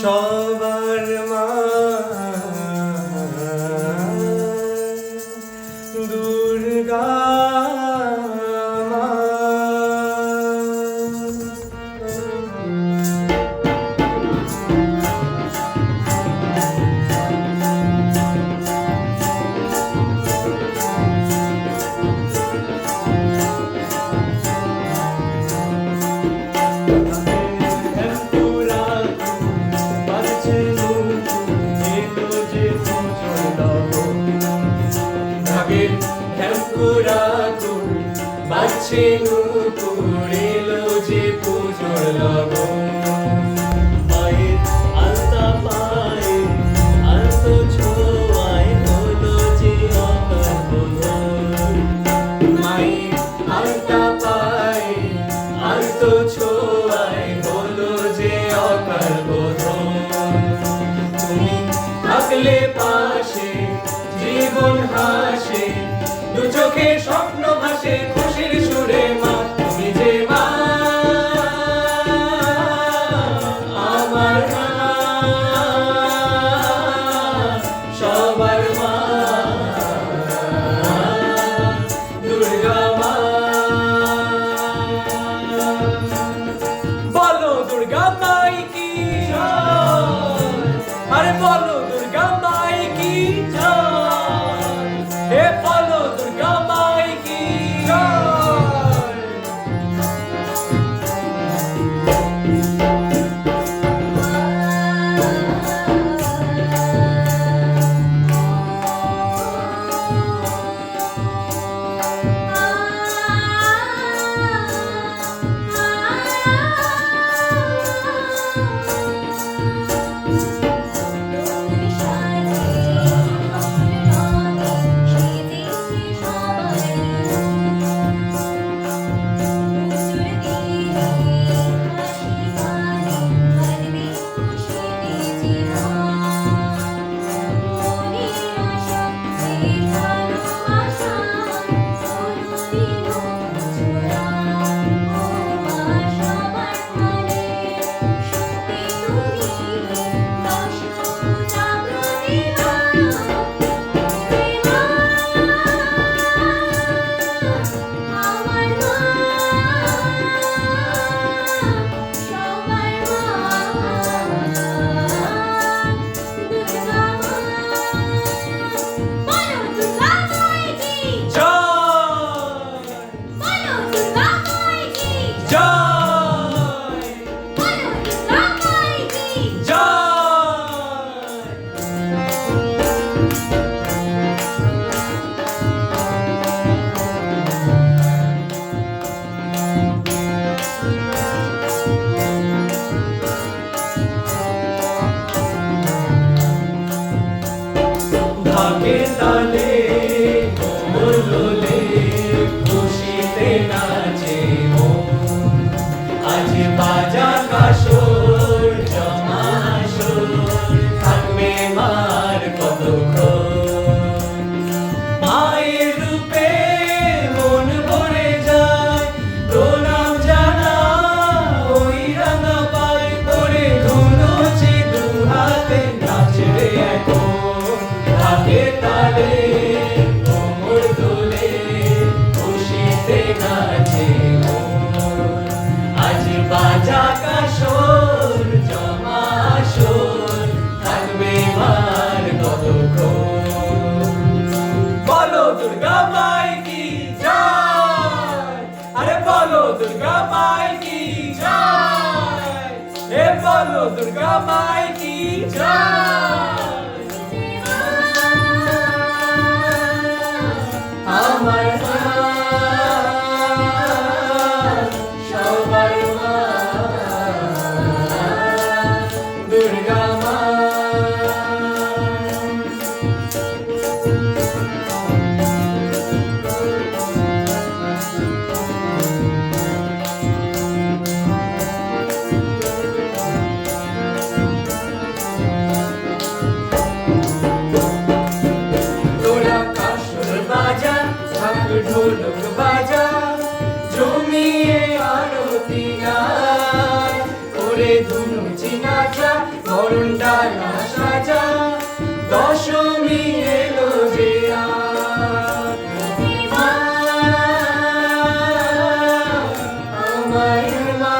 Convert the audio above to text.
সবার মা দুর্গা মা। বাজছে নূপুর এলো যে পুজোর লগন। মায়ের আলতা পায়ে আলতো ছোঁয়ায় হলো যে অকাল বোধন। মায়ের আলতা পায়ে আলতো ছোঁয়ায় হলো যে অকাল বোধন। তুমি থাকলে পাশে জীবন হাসে, দু চোখে স্বপ্ন ভাসে খুশির সুরে। মা তুমি যে মা আমার মা, সবার মা দুর্গা মা। বলো দুর্গা মাই কি জয়, আরে বলো দুর্গা মাই কি জয়, হে বলো দুর্গা মাই কি জয়। ঢাকে তালে দোলে খুশিতে নাচে মন। আজ বাজা কাসর জমা আসর থাকবে মার কতক্ষণ। মায়ের রূপে মন ভরে যায়, প্রণাম জানা ওই রাঙা পায়ে পড়ে ধুনুচি দু হাতে নাচবে এখন। ঢাকে তালে কোমর দোলে খুশিতে নাচে মন। আজ বাজা কাসর জমা আসর থাকবে মার কতক্ষণ। বলো দুর্গা মাই কি জয়, আরে বলো দুর্গা মাই কি জয়, হে বলো দুর্গা মাই কি জয়। আমার মা সবার মা দুর্গা মা। ঢোলক বাজা জমিয়ে আরতি গায়, ওরে ধুনুচি নাচা বরণ ডালা সাজা দশমী এলো যে আজ। মা, আমার মা